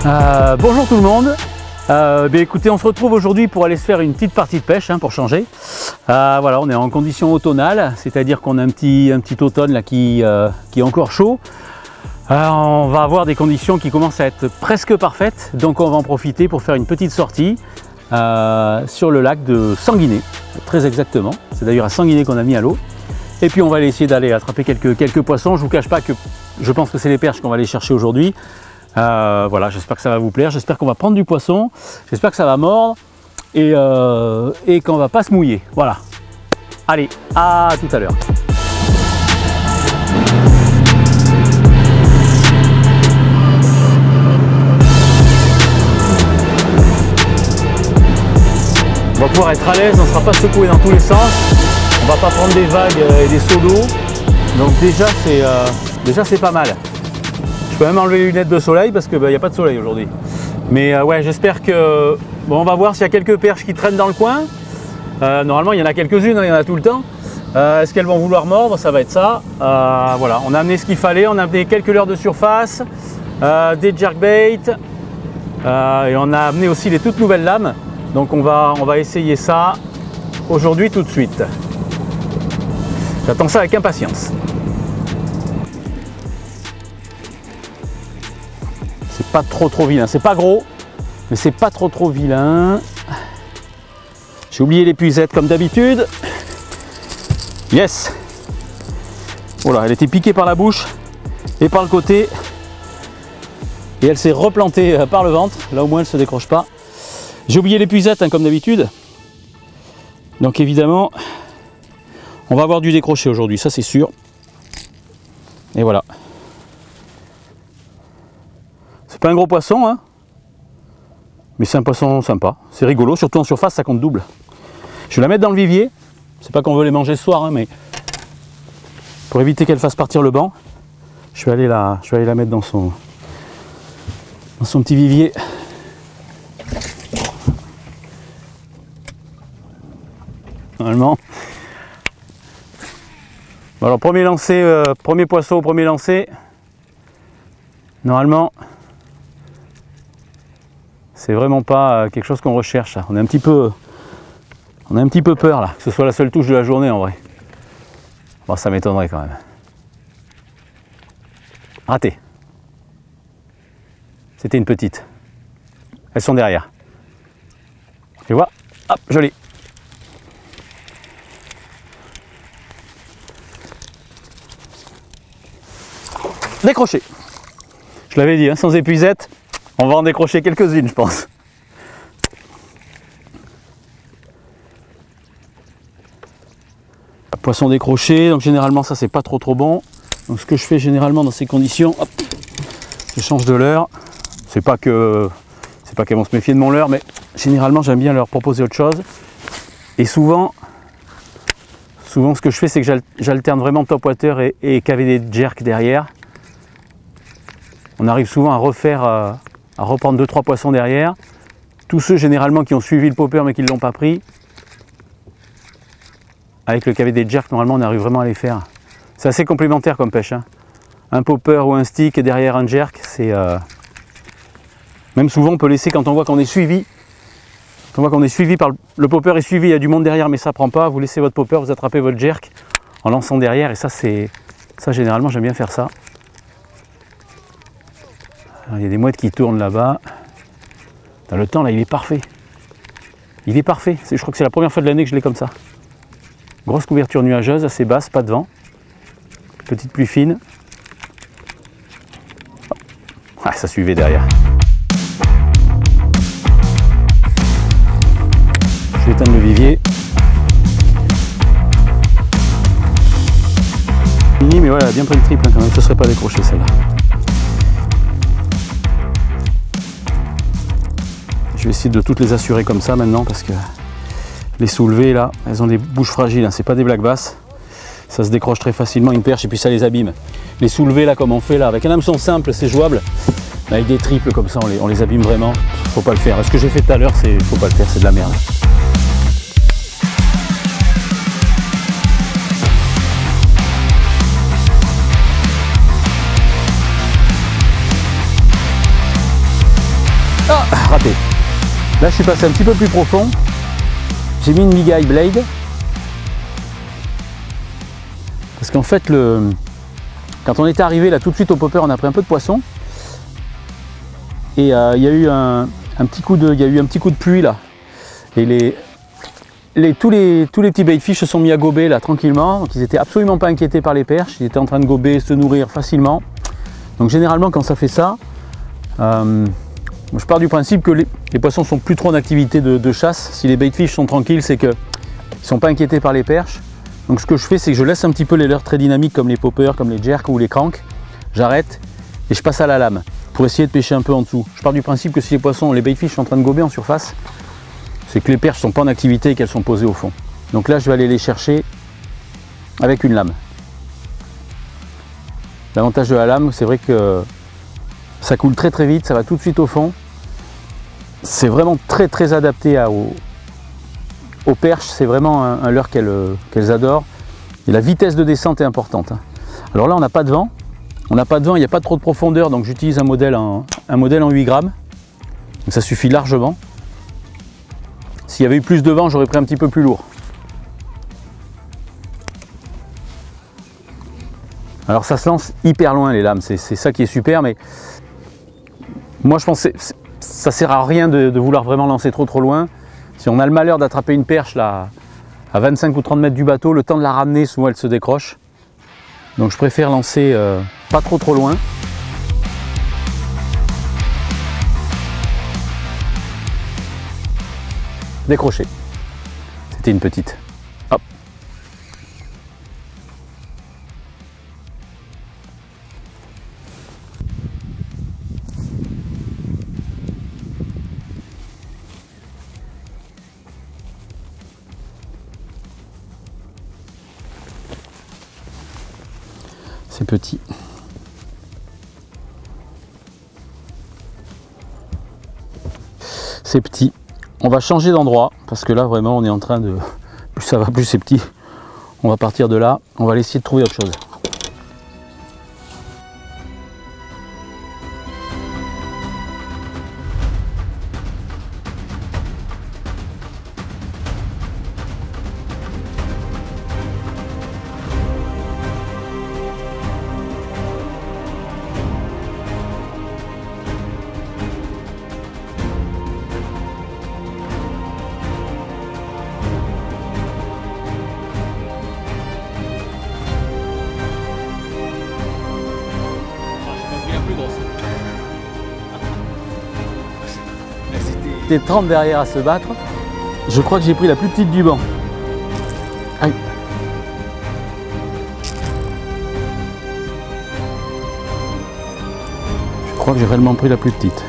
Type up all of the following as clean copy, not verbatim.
Bonjour tout le monde. Écoutez, on se retrouve aujourd'hui pour aller se faire une petite partie de pêche pour changer. Voilà, on est en condition automnale, c'est-à-dire qu'on a un petit automne là qui est encore chaud. On va avoir des conditions qui commencent à être presque parfaites, donc on va en profiter pour faire une petite sortie sur le lac de Sanguinet, très exactement. C'est d'ailleurs à Sanguinet qu'on a mis à l'eau. Et puis on va aller essayer d'aller attraper quelques poissons. Je ne vous cache pas que je pense que c'est les perches qu'on va aller chercher aujourd'hui. Voilà, j'espère que ça va vous plaire, j'espère qu'on va prendre du poisson, j'espère que ça va mordre et qu'on va pas se mouiller. Voilà. Allez, à tout à l'heure. On va pouvoir être à l'aise, on ne sera pas secoué dans tous les sens, on va pas prendre des vagues et des seaux d'eau, donc déjà c'est pas mal. Je peux même enlever les lunettes de soleil parce qu'il n'y a pas de soleil aujourd'hui. Mais ouais, j'espère que... Bon, on va voir s'il y a quelques perches qui traînent dans le coin. Normalement, il y en a quelques-unes, il y en a tout le temps. Est-ce qu'elles vont vouloir mordre? Ça va être ça. Voilà, on a amené ce qu'il fallait. On a amené quelques leurres de surface, des jerkbaits. Et on a amené aussi les toutes nouvelles lames. Donc on va essayer ça aujourd'hui tout de suite. J'attends ça avec impatience. Pas trop vilain, c'est pas gros, mais c'est pas trop vilain. J'ai oublié l'épuisette comme d'habitude. Yes. Voilà, elle était piquée par la bouche et par le côté, et elle s'est replantée par le ventre. Là au moins elle se décroche pas. J'ai oublié l'épuisette comme d'habitude. Donc évidemment, on va avoir du décroché aujourd'hui, ça c'est sûr. Et voilà. C'est pas un gros poisson, mais c'est un poisson sympa, c'est rigolo, surtout en surface ça compte double. Je vais la mettre dans le vivier, c'est pas qu'on veut les manger ce soir, mais pour éviter qu'elle fasse partir le banc, je vais aller la mettre dans son petit vivier. Normalement. Bon, alors premier lancer, premier poisson au premier lancer, normalement. C'est vraiment pas quelque chose qu'on recherche. On a un petit peu peur là, que ce soit la seule touche de la journée en vrai. Bon, ça m'étonnerait quand même. Raté. C'était une petite. Elles sont derrière. Tu vois? Hop, joli. Décroché. Je l'avais dit, sans épuisette. On va en décrocher quelques-unes, je pense. Poisson décroché, donc généralement ça c'est pas trop bon. Donc ce que je fais généralement dans ces conditions, hop, je change de leurre. C'est pas qu'elles vont se méfier de mon leurre, mais généralement j'aime bien leur proposer autre chose. Et souvent ce que je fais, c'est que j'alterne vraiment top water et caver des jerks derrière. On arrive souvent à reprendre 2-3 poissons derrière. Tous ceux généralement qui ont suivi le popper mais qui ne l'ont pas pris, avec le cavet des jerks, normalement on arrive vraiment à les faire. C'est assez complémentaire comme pêche. Un popper ou un stick et derrière un jerk, c'est... Même souvent on peut laisser quand on voit qu'on est suivi. Quand on voit qu'on est suivi par le popper est suivi, il y a du monde derrière mais ça ne prend pas. Vous laissez votre popper, vous attrapez votre jerk en lançant derrière et ça généralement j'aime bien faire ça. Il y a des mouettes qui tournent là-bas. Dans le temps, là, il est parfait. Il est parfait. Je crois que c'est la première fois de l'année que je l'ai comme ça. Grosse couverture nuageuse, assez basse, pas de vent. Petite pluie fine. Ah, ça suivait derrière. Je vais éteindre le vivier. Mini, mais voilà, bien pris le triple quand même. Ce ne serait pas décroché celle-là. Je vais essayer de toutes les assurer comme ça maintenant parce que les soulever là, elles ont des bouches fragiles, c'est pas des black bass. Ça se décroche très facilement une perche et puis ça les abîme. Les soulever là comme on fait là, avec un hameçon simple c'est jouable. Avec des triples comme ça on les abîme vraiment. Faut pas le faire. Ce que j'ai fait tout à l'heure, faut pas le faire, c'est de la merde. attraper. Là je suis passé un petit peu plus profond. J'ai mis une migaille blade. Parce qu'en fait, quand on était arrivé là tout de suite au popper, on a pris un peu de poisson. Et il y a eu un petit coup de pluie là. Et tous les petits baitfish se sont mis à gober là tranquillement. Donc ils n'étaient absolument pas inquiétés par les perches. Ils étaient en train de gober, se nourrir facilement. Donc généralement quand ça fait ça, je pars du principe que les poissons sont plus trop en activité de chasse. Si les baitfish sont tranquilles, c'est qu'ils ne sont pas inquiétés par les perches. Donc ce que je fais, c'est que je laisse un petit peu les leurres très dynamiques comme les poppers, comme les jerks ou les cranks. J'arrête et je passe à la lame pour essayer de pêcher un peu en dessous. Je pars du principe que si les baitfish sont en train de gober en surface, c'est que les perches ne sont pas en activité et qu'elles sont posées au fond. Donc là, je vais aller les chercher avec une lame. L'avantage de la lame, c'est vrai que ça coule très très vite, ça va tout de suite au fond. C'est vraiment très adapté aux perches, c'est vraiment un leurre qu'elles adorent. Et la vitesse de descente est importante. Alors là, on n'a pas de vent. Il n'y a pas trop de profondeur, donc j'utilise un modèle en 8 grammes. Donc ça suffit largement. S'il y avait eu plus de vent, j'aurais pris un petit peu plus lourd. Alors ça se lance hyper loin les lames, c'est ça qui est super, mais moi je pense que ça sert à rien de vouloir vraiment lancer trop loin. Si on a le malheur d'attraper une perche là, à 25 ou 30 mètres du bateau, le temps de la ramener, souvent elle se décroche. Donc je préfère lancer pas trop loin. Décrocher. C'était une petite. Hop. C'est petit. C'est petit. On va changer d'endroit parce que là vraiment on est en train de... Plus ça va, plus c'est petit. On va partir de là. On va aller essayer de trouver autre chose. C'était 30 derrière à se battre. Je crois que j'ai pris la plus petite du banc. Aïe. Je crois que j'ai réellement pris la plus petite.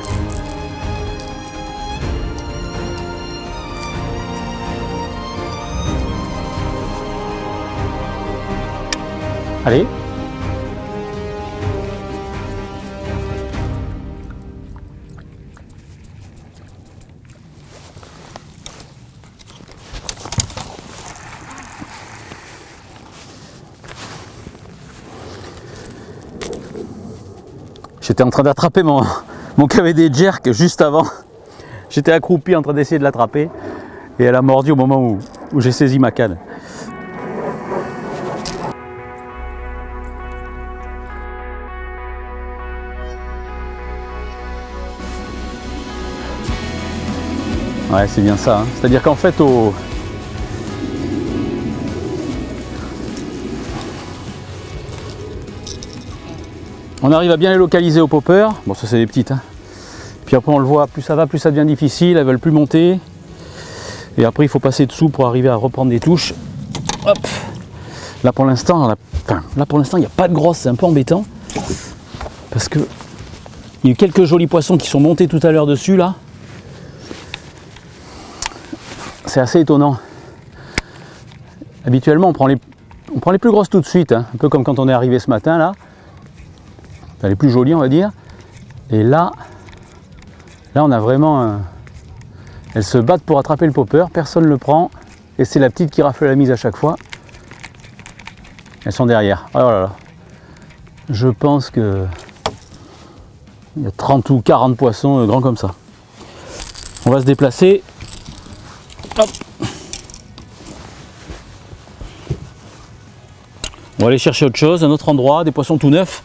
Allez. J'étais en train d'attraper mon KVD jerk juste avant. J'étais accroupi en train d'essayer de l'attraper et elle a mordu au moment où j'ai saisi ma canne. Ouais, c'est bien ça, hein. C'est-à-dire qu'en fait on arrive à bien les localiser au popper. Bon, ça c'est des petites, hein. Puis après on le voit, plus ça va, plus ça devient difficile, elles veulent plus monter. Et après il faut passer dessous pour arriver à reprendre des touches. Hop. Là pour l'instant, il n'y a pas de grosse, c'est un peu embêtant. Parce que il y a eu quelques jolis poissons qui sont montés tout à l'heure dessus là. C'est assez étonnant. Habituellement on prend les plus grosses tout de suite, hein. Un peu comme quand on est arrivé ce matin là. Enfin, les plus jolies on va dire. Et là on a vraiment elles se battent pour attraper le popper, personne ne le prend. Et c'est la petite qui rafle la mise à chaque fois. Elles sont derrière. Oh là là. Je pense que il y a 30 ou 40 poissons grands comme ça. On va se déplacer. Hop. On va aller chercher autre chose, un autre endroit, des poissons tout neufs.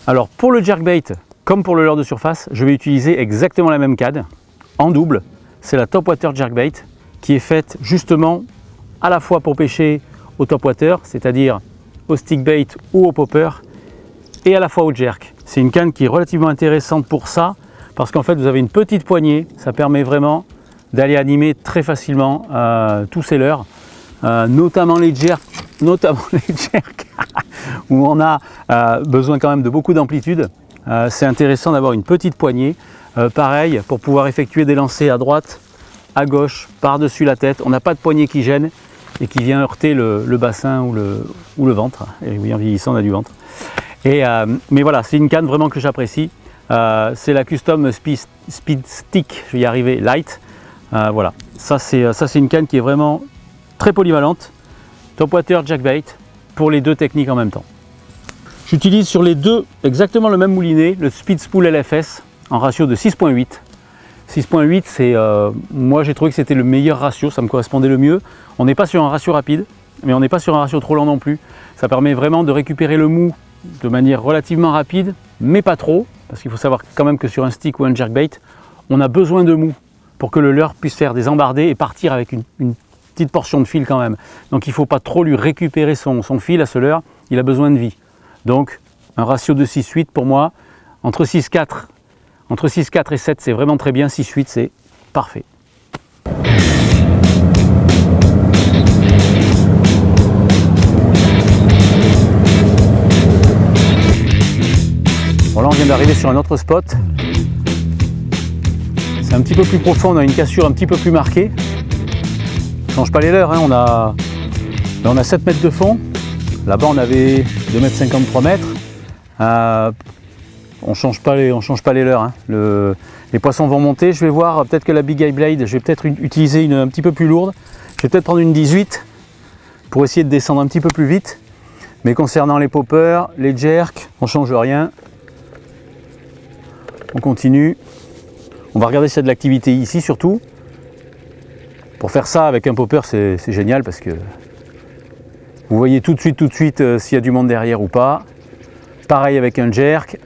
Alors pour le jerkbait, comme pour le leurre de surface, je vais utiliser exactement la même canne, en double. C'est la Topwater Jerkbait, qui est faite justement à la fois pour pêcher au topwater, c'est-à-dire au stickbait ou au popper, et à la fois au jerk. C'est une canne qui est relativement intéressante pour ça, parce qu'en fait vous avez une petite poignée, ça permet vraiment d'aller animer très facilement tous ces leurres, notamment les jerks, où on a besoin quand même de beaucoup d'amplitude. C'est intéressant d'avoir une petite poignée, pareil pour pouvoir effectuer des lancers à droite, à gauche, par-dessus la tête. On n'a pas de poignée qui gêne et qui vient heurter le bassin ou le ventre. Et oui, en vieillissant on a du ventre. Mais voilà, c'est une canne vraiment que j'apprécie. C'est la Custom Speed Stick, je vais y arriver, Light. Voilà, ça c'est une canne qui est vraiment très polyvalente. Topwater Jerkbait pour les deux techniques en même temps. J'utilise sur les deux exactement le même moulinet, le Speed Spool LFS en ratio de 6.8. 6.8, c'est moi j'ai trouvé que c'était le meilleur ratio, ça me correspondait le mieux. On n'est pas sur un ratio rapide, mais on n'est pas sur un ratio trop lent non plus. Ça permet vraiment de récupérer le mou de manière relativement rapide, mais pas trop, parce qu'il faut savoir quand même que sur un stick ou un jerkbait, on a besoin de mou pour que le leurre puisse faire des embardées et partir avec une petite portion de fil quand même. Donc il ne faut pas trop lui récupérer son fil à ce leurre, il a besoin de vie. Donc un ratio de 6-8 pour moi, entre 6-4 et 7 c'est vraiment très bien, 6-8 c'est parfait. Bon là on vient d'arriver sur un autre spot. C'est un petit peu plus profond, on a une cassure un petit peu plus marquée. On change pas les leurres, hein. Là on a 7 mètres de fond. Là-bas on avait 2,50 m, 3 mètres. On change pas les leurres, hein. Les poissons vont monter. Je vais voir, peut-être que la Big Eye Blade, je vais peut-être utiliser une un petit peu plus lourde. Je vais peut-être prendre une 18 pour essayer de descendre un petit peu plus vite. Mais concernant les poppers, les jerks, on change rien. On continue. On va regarder s'il y a de l'activité ici surtout. Pour faire ça avec un popper, c'est génial parce que vous voyez tout de suite s'il y a du monde derrière ou pas. Pareil avec un jerk.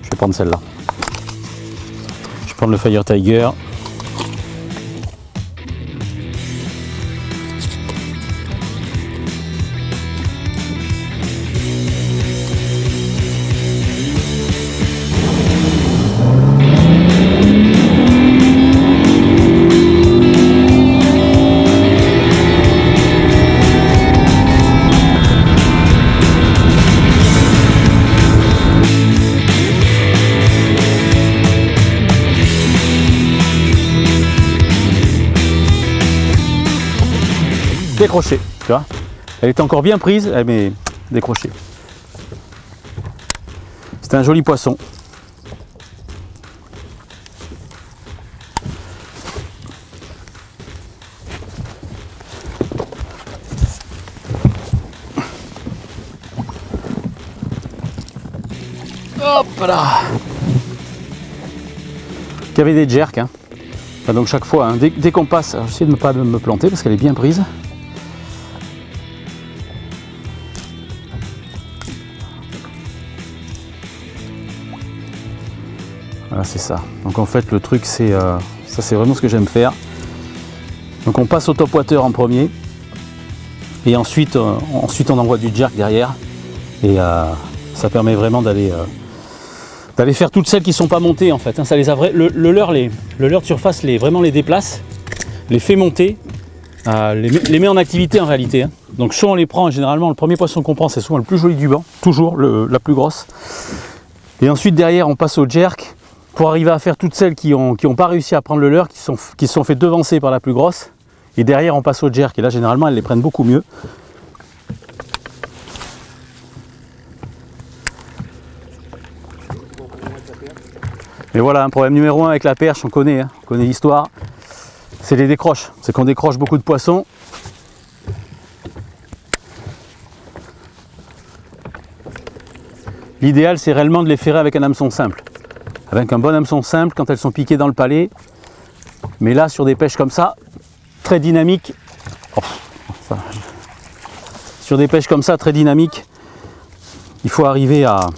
Je vais prendre celle-là. Je vais prendre le Fire Tiger. Décroché, tu vois. Elle était encore bien prise, mais décrochée. C'était un joli poisson. Hop là. Il y avait des jerks, hein. Enfin, donc chaque fois, hein, dès qu'on passe, j'essaie de ne pas me planter parce qu'elle est bien prise. Voilà, c'est ça. Donc en fait le truc c'est ça, c'est vraiment ce que j'aime faire. Donc on passe au topwater en premier et ensuite on envoie du jerk derrière et ça permet vraiment d'aller faire toutes celles qui ne sont pas montées en fait, hein. Ça les a le leurre de surface vraiment les déplace, les fait monter, les met en activité en réalité, hein. Donc soit on les prend, généralement le premier poisson qu'on prend c'est souvent le plus joli du banc, toujours la plus grosse, et ensuite derrière on passe au jerk pour arriver à faire toutes celles qui ont pas réussi à prendre le leurre, qui se sont fait devancer par la plus grosse, et derrière on passe au jerk et là généralement elles les prennent beaucoup mieux. Mais voilà, un problème numéro 1 avec la perche, on connaît l'histoire, c'est les décroches. C'est qu'on décroche beaucoup de poissons. L'idéal, c'est réellement de les ferrer avec un hameçon simple. Avec un bon hameçon simple quand elles sont piquées dans le palais. Mais là, sur des pêches comme ça, très dynamiques, sur des pêches comme ça, très dynamiques, il faut arriver à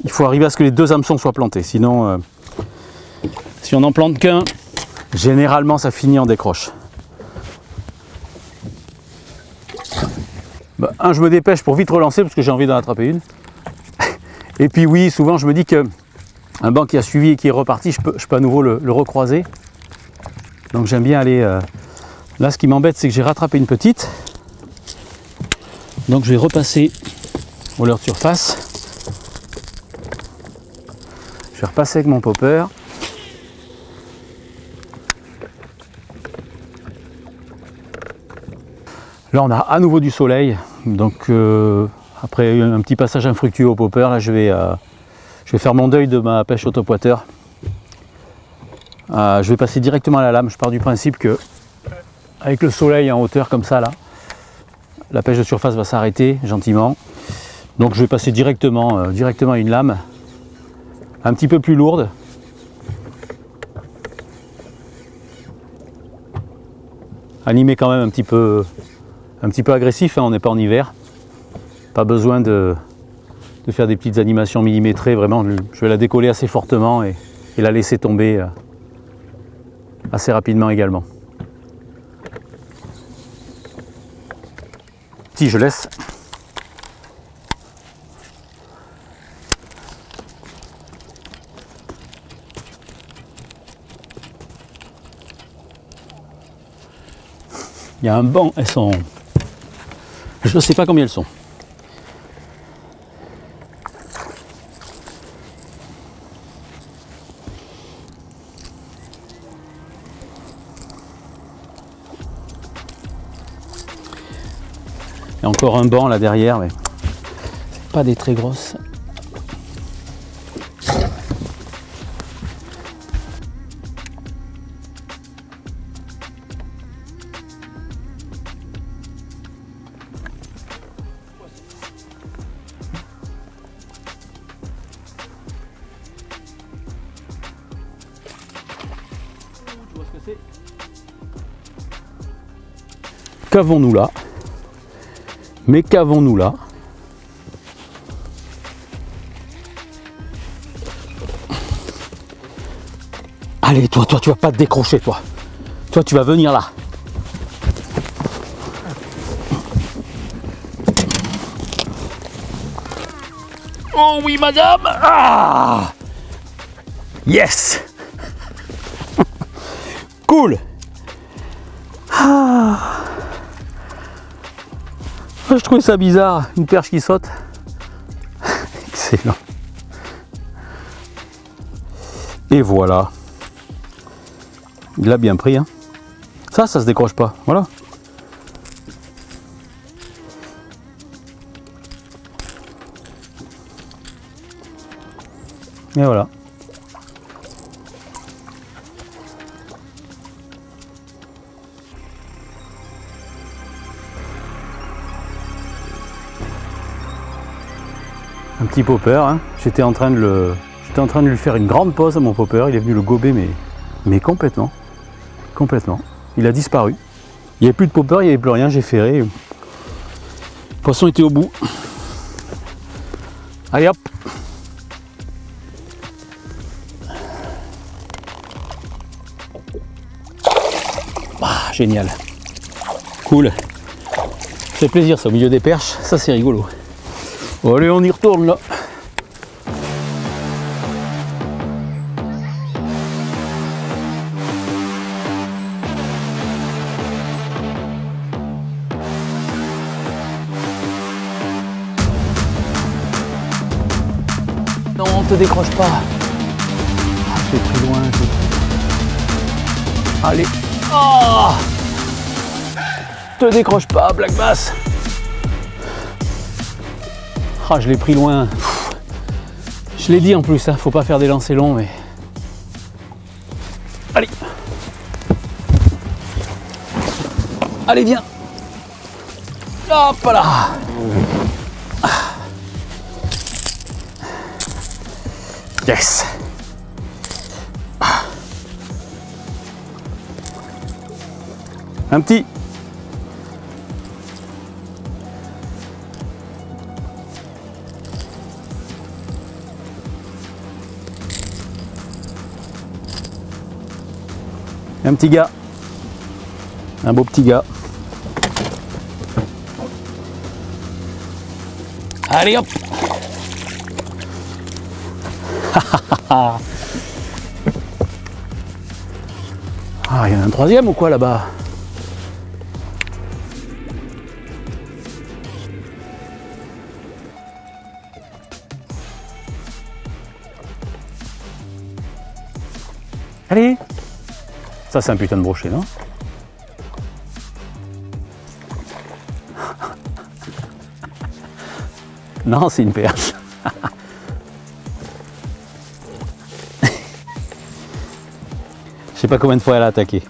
ce que les deux hameçons soient plantés. Sinon, si on n'en plante qu'un, généralement, ça finit en décroche. Je me dépêche pour vite relancer parce que j'ai envie d'en attraper une. Et puis oui, souvent je me dis que un banc qui a suivi et qui est reparti, je peux à nouveau le recroiser. Donc j'aime bien aller... Là, ce qui m'embête, c'est que j'ai rattrapé une petite. Donc je vais repasser au leurre de surface. Je vais repasser avec mon popper. Là, on a à nouveau du soleil. Donc après un petit passage infructueux au popper, là je vais faire mon deuil de ma pêche au top water. Je vais passer directement à la lame. Je pars du principe que avec le soleil en hauteur comme ça là, la pêche de surface va s'arrêter gentiment. Donc je vais passer directement à une lame un petit peu plus lourde. Animé quand même un petit peu agressif, hein, on n'est pas en hiver. Pas besoin de faire des petites animations millimétrées, vraiment je vais la décoller assez fortement et la laisser tomber assez rapidement également. Si je laisse. Il y a un banc, elles sont... Je ne sais pas combien elles sont. Il y a encore un banc là derrière, mais c'est pas des très grosses. Qu'avons-nous là? Mais qu'avons-nous là? Allez, toi, tu vas pas te décrocher, toi. Toi, tu vas venir là. Oh oui, madame! Ah! Yes! Cool! Ah. Je trouvais ça bizarre, une perche qui saute. Excellent. Et voilà. Il l'a bien pris. Hein. Ça se décroche pas. Voilà. Et voilà. Un petit popper, hein. J'étais en train de lui faire une grande pause à mon popper, il est venu le gober mais complètement. Complètement. Il a disparu. Il n'y avait plus de popper, il n'y avait plus rien, j'ai ferré. Le poisson était au bout. Allez hop. Ah, génial. Cool. Ça fait plaisir ça au milieu des perches, ça c'est rigolo. Bon, allez, on y retourne là. Non, on te décroche pas. Ah, je l'ai pris loin. Allez. Oh, te décroche pas, Black Bass. Ah, je l'ai pris loin. Je l'ai dit en plus, hein, faut pas faire des lancers longs, mais... Allez. Allez, viens. Hop là. Yes. Un petit. Un petit gars. Un beau petit gars. Allez hop. Ah, il y en a un troisième ou quoi là-bas? Allez. Ça c'est un putain de brochet, non? Non, c'est une perche. Je sais pas combien de fois elle a attaqué.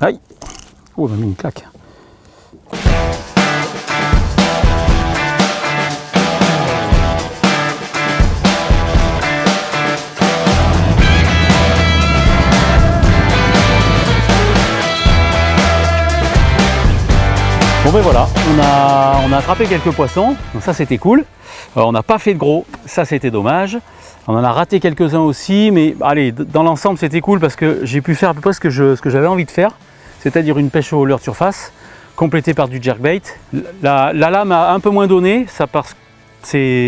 Aïe! Oh, elle m'a mis une claque. Bon ben voilà, on a attrapé quelques poissons, donc ça c'était cool. On n'a pas fait de gros, ça c'était dommage. On en a raté quelques-uns aussi, mais allez, dans l'ensemble c'était cool parce que j'ai pu faire à peu près ce que j'avais envie de faire, c'est-à-dire une pêche au leurre de surface, complétée par du jerkbait. La lame a un peu moins donné, ça parce que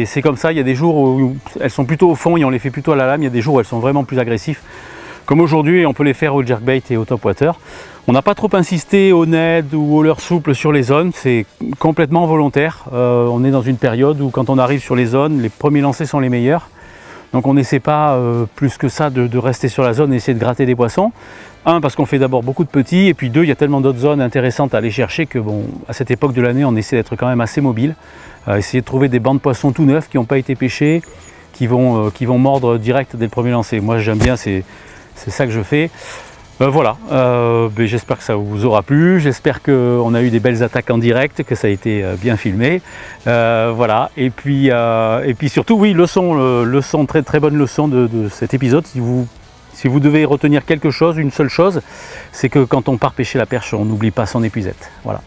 c'est comme ça, il y a des jours où elles sont plutôt au fond et on les fait plutôt à la lame, il y a des jours où elles sont vraiment plus agressifs. Comme aujourd'hui, on peut les faire au jerkbait et au topwater. On n'a pas trop insisté au Ned ou au leurre souple sur les zones, c'est complètement volontaire. On est dans une période où quand on arrive sur les zones, les premiers lancers sont les meilleurs. Donc on n'essaie pas plus que ça de rester sur la zone et essayer de gratter des poissons. Un, parce qu'on fait d'abord beaucoup de petits, et puis deux, il y a tellement d'autres zones intéressantes à aller chercher que bon, à cette époque de l'année, on essaie d'être quand même assez mobile. Essayer de trouver des bancs de poissons tout neufs qui n'ont pas été pêchés, qui vont mordre direct dès le premier lancer. Moi j'aime bien, c'est ça que je fais. Voilà, j'espère que ça vous aura plu, j'espère qu'on a eu des belles attaques en direct, que ça a été bien filmé. Voilà, et puis surtout, oui, leçon, très bonne leçon de cet épisode. Si vous devez retenir quelque chose, une seule chose, c'est que quand on part pêcher la perche, on n'oublie pas son épuisette. Voilà.